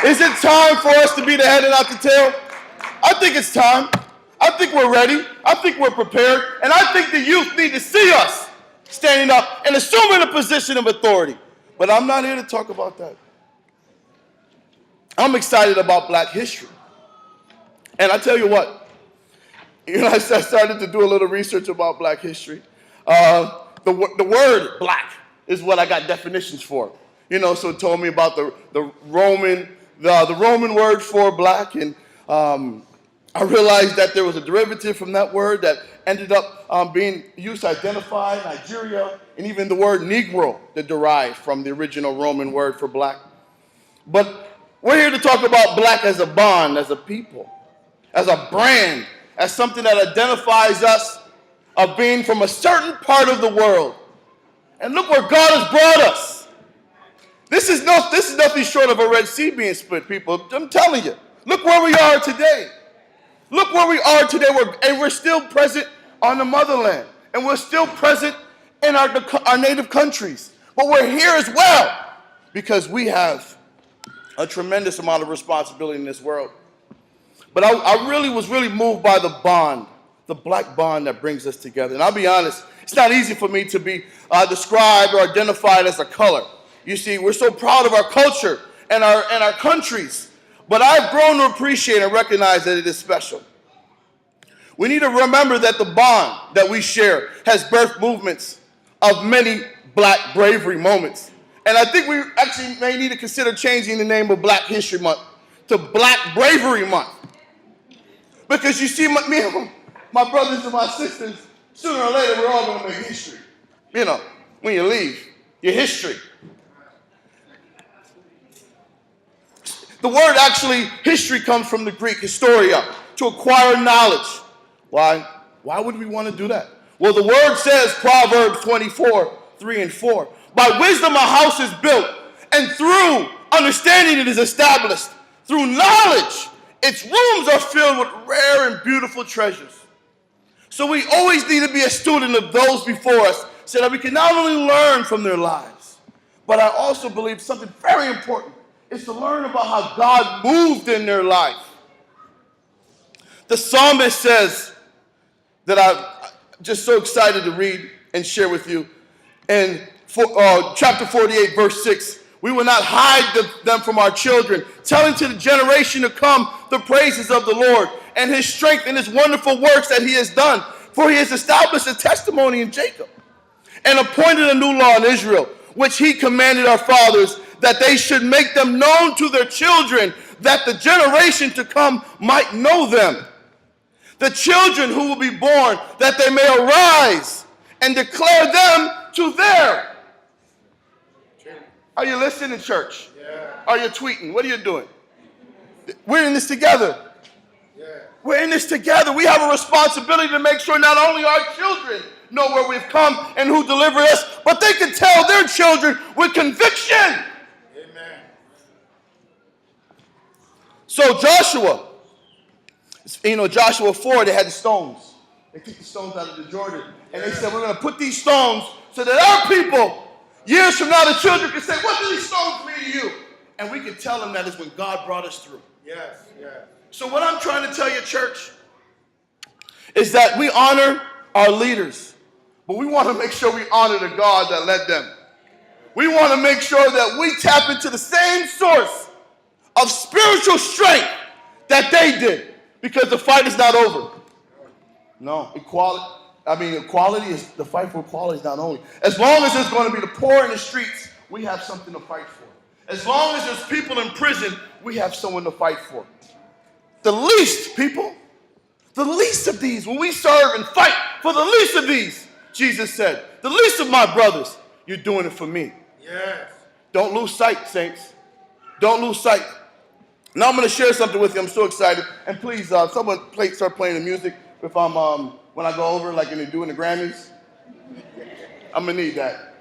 Is it time for us to be the head and not the tail? I think it's time. I think we're ready. I think we're prepared. And I think the youth need to see us standing up and assuming a position of authority. But I'm not here to talk about that. I'm excited about Black history. And I tell you what, I started to do a little research about Black history. The word black is what I got definitions for. So it told me about the Roman word for black, and I realized that there was a derivative from that word that ended up being used to identify Nigeria, and even the word Negro that derived from the original Roman word for black. But we're here to talk about black as a bond, as a people, as a brand, as something that identifies us of being from a certain part of the world. And look where God has brought us. This is nothing short of a Red Sea being split, people. I'm telling you. Look where we are today. Look where we are today. We're still present on the motherland. And we're still present in our native countries. But we're here as well because we have a tremendous amount of responsibility in this world. But I really was moved by the bond, the black bond that brings us together. And I'll be honest, it's not easy for me to be described or identified as a color. You see, we're so proud of our culture and our countries, but I've grown to appreciate and recognize that it is special. We need to remember that the bond that we share has birthed movements of many black bravery moments. And I think we actually may need to consider changing the name of Black History Month to Black Bravery Month. Because you see, me and my brothers and my sisters, sooner or later, we're all going to make history. When you leave, your history. The word actually, history, comes from the Greek historia, to acquire knowledge. Why? Why would we want to do that? Well, the word says, Proverbs 24:3-4, by wisdom a house is built, and through understanding it is established. Through knowledge, its rooms are filled with rare and beautiful treasures. So we always need to be a student of those before us so that we can not only learn from their lives, but I also believe something very important is to learn about how God moved in their life. The psalmist says that I'm just so excited to read and share with you in chapter 48, verse 6. We will not hide them from our children, telling to the generation to come the praises of the Lord and his strength and his wonderful works that he has done. For he has established a testimony in Jacob and appointed a new law in Israel, which he commanded our fathers, that they should make them known to their children, that the generation to come might know them. The children who will be born, that they may arise and declare them to their. Are you listening, church? Yeah. Are you tweeting? What are you doing? We're in this together. Yeah. We're in this together. We have a responsibility to make sure not only our children know where we've come and who delivered us, but they can tell their children with conviction. Amen. So Joshua, Joshua 4, they had the stones. They took the stones out of the Jordan. And they said, we're going to put these stones so that our people, years from now, the children can say, what do these stones mean to you? And we can tell them that is when God brought us through. Yes, yes. So what I'm trying to tell you, church, is that we honor our leaders, but we want to make sure we honor the God that led them. We want to make sure that we tap into the same source of spiritual strength that they did, because the fight is not over. No, equality is, the fight for equality is not only. As long as there's going to be the poor in the streets, we have something to fight for. As long as there's people in prison, we have someone to fight for. The least, people, the least of these, when we serve and fight for the least of these, Jesus said, the least of my brothers, you're doing it for me. Yes. Don't lose sight, saints. Don't lose sight. Now I'm going to share something with you. I'm so excited. And please, someone start playing the music if I'm when I go over, like when they do in the Grammys. I'm going to need that.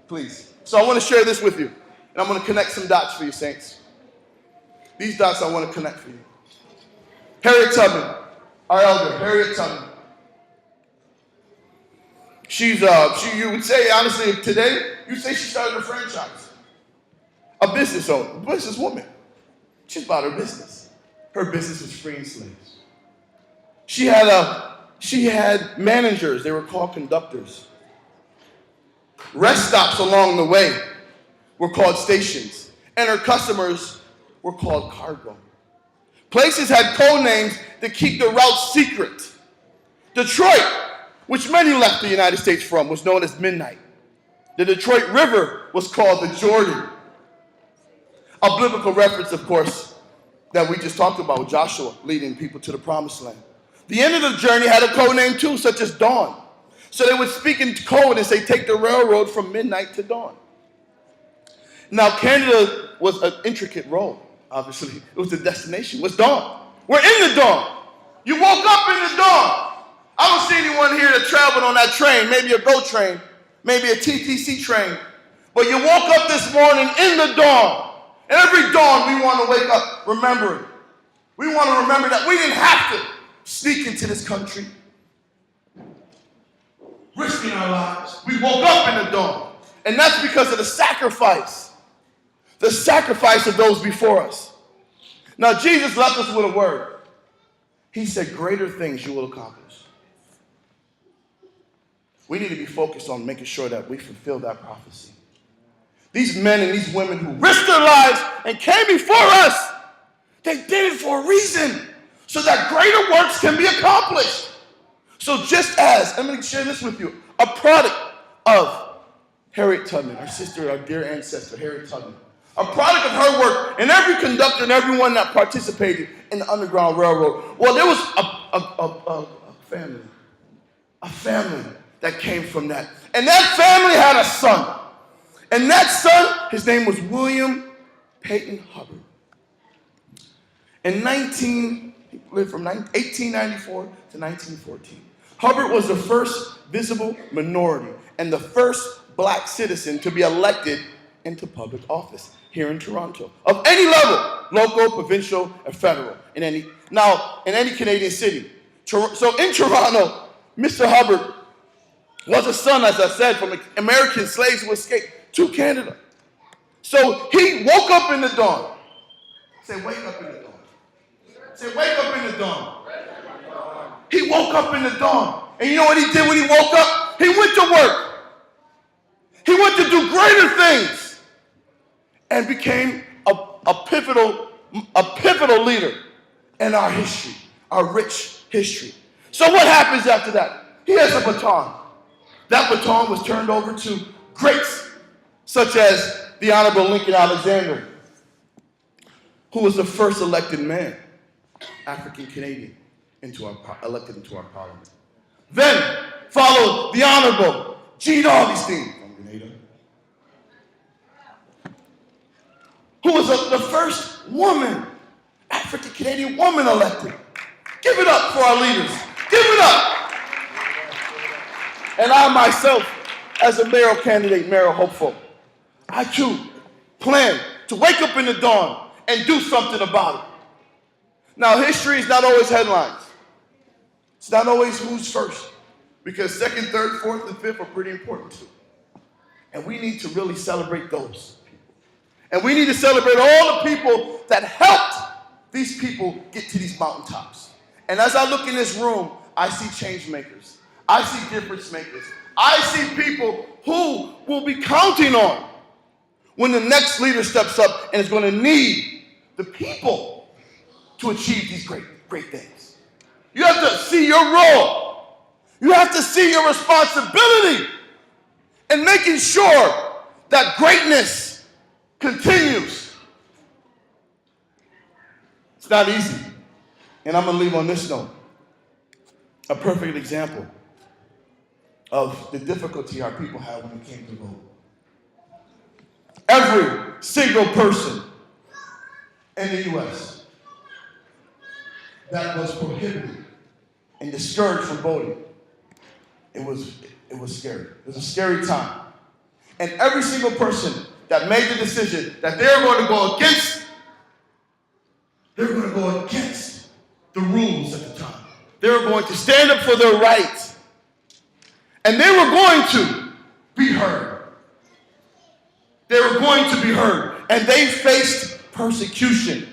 Please. So I want to share this with you. And I'm going to connect some dots for you, saints. These dots I want to connect for you. Harriet Tubman, our elder, Harriet Tubman. You would say, honestly, today, you'd say she started a franchise. a business owner, a businesswoman. She's about her business. Her business was freeing slaves. She had managers. They were called conductors. Rest stops along the way were called stations, and her customers were called cargo. Places had code names to keep the route secret. Detroit, which many left the United States from, was known as Midnight. The Detroit River was called the Jordan. A biblical reference, of course, that we just talked about, Joshua leading people to the promised land. The end of the journey had a code name too, such as dawn. So they would speak in code and say, take the railroad from midnight to dawn. Now, Canada was an intricate road, obviously. It was the destination, it was dawn. We're in the dawn. You woke up in the dawn. I don't see anyone here that traveled on that train, maybe a GO train, maybe a TTC train. But you woke up this morning in the dawn. And every dawn we want to wake up remembering. We want to remember that we didn't have to sneak into this country, risking our lives. We woke up in the dawn. And that's because of the sacrifice of those before us. Now, Jesus left us with a word. He said, greater things you will accomplish. We need to be focused on making sure that we fulfill that prophecy. These men and these women who risked their lives and came before us, they did it for a reason, so that greater works can be accomplished. So just as, let me share this with you, a product of Harriet Tubman, our sister, our dear ancestor, Harriet Tubman, a product of her work, and every conductor and everyone that participated in the Underground Railroad. Well, there was a family that came from that. And that family had a son. And that son, his name was William Peyton Hubbard. He lived from 1894 to 1914. Hubbard was the first visible minority and the first black citizen to be elected into public office here in Toronto, of any level, local, provincial, and federal, in any Canadian city. So in Toronto, Mr. Hubbard was a son, as I said, from American slaves who escaped to Canada. So he woke up in the dawn. Say, wake up in the dawn. Say, wake up in the dawn. He woke up in the dawn. And you know what he did when he woke up? He went to work. He went to do greater things and became a pivotal leader in our history, our rich history. So what happens after that? He has a baton. That baton was turned over to greats such as the Honorable Lincoln Alexander, who was the first elected man, African Canadian, elected into our parliament. Then followed the Honorable Jean Augustine from Grenada, who was the first woman, African Canadian woman elected. Give it up for our leaders. Give it up. And I myself, as a mayoral candidate, mayoral hopeful, I too plan to wake up in the dawn and do something about it. Now, history is not always headlines. It's not always who's first, because second, third, fourth, and fifth are pretty important too. And we need to really celebrate those people. And we need to celebrate all the people that helped these people get to these mountaintops. And as I look in this room, I see change makers. I see difference makers. I see people who will be counting on when the next leader steps up and is going to need the people to achieve these great things. You have to see your role. You have to see your responsibility in making sure that greatness continues. It's not easy. And I'm going to leave on this note. A perfect example of the difficulty our people had when it came to vote. Every single person in the U.S. that was prohibited and discouraged from voting, it was scary. It was a scary time. And every single person that made the decision that they were going to go against the rules at the time. They were going to stand up for their rights. And they were going to be heard. They were going to be heard. and they faced persecution.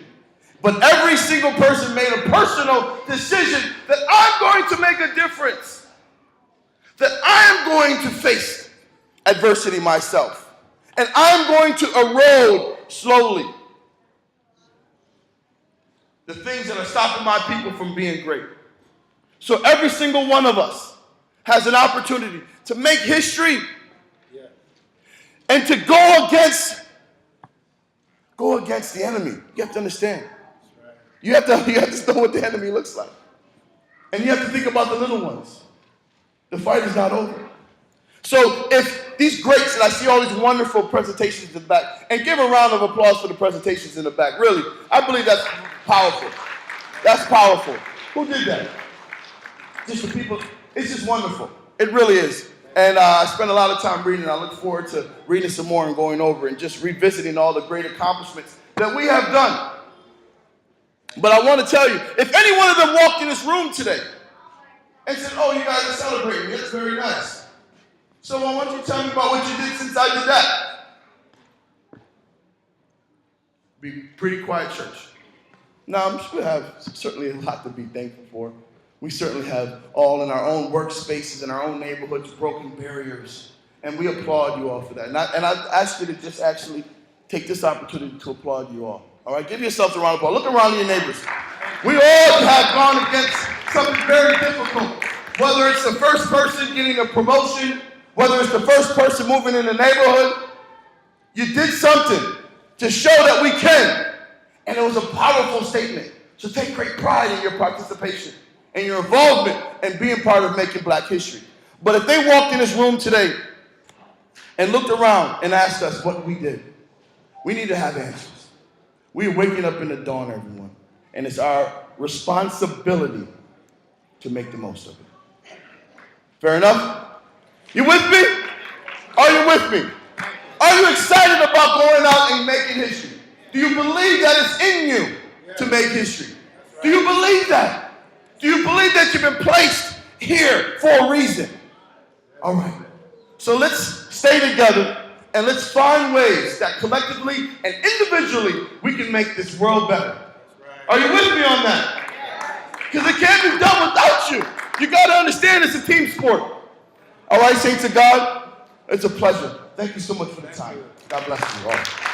But every single person made a personal decision that I'm going to make a difference, that I am going to face adversity myself, and I'm going to erode slowly the things that are stopping my people from being great. So every single one of us has an opportunity to make history and to go against the enemy. You have to understand. You have to know what the enemy looks like. And you have to think about the little ones. The fight is not over. So if these greats, and I see all these wonderful presentations in the back, and give a round of applause for the presentations in the back. Really, I believe that's powerful. That's powerful. Who did that? Just the people. It's just wonderful. It really is. And I spent a lot of time reading. I look forward to reading some more and going over and just revisiting all the great accomplishments that we have done. But I want to tell you, if any one of them walked in this room today and said, oh, you guys are celebrating, that's very nice. So I want you to tell me about what you did since I did that. Be pretty quiet church. Now, I'm sure we have certainly a lot to be thankful for. We certainly have all in our own workspaces, in our own neighborhoods, broken barriers. And we applaud you all for that. And I ask you to just actually take this opportunity to applaud you all. All right, give yourselves a round of applause. Look around your neighbors. We all have gone against something very difficult. Whether it's the first person getting a promotion, whether it's the first person moving in the neighborhood, you did something to show that we can. And it was a powerful statement. So take great pride in your participation and your involvement in being part of making Black history. But if they walked in this room today and looked around and asked us what we did, we need to have answers. We're waking up in the dawn, everyone, and it's our responsibility to make the most of it. Fair enough? You with me? Are you with me? Are you excited about going out and making history? Do you believe that it's in you to make history? Do you believe that? Do you believe that you've been placed here for a reason? All right. So let's stay together. And let's find ways that collectively and individually we can make this world better. Are you with me on that? Because it can't be done without you. You got to understand it's a team sport. All right, saints of God, it's a pleasure. Thank you so much for the time. God bless you all.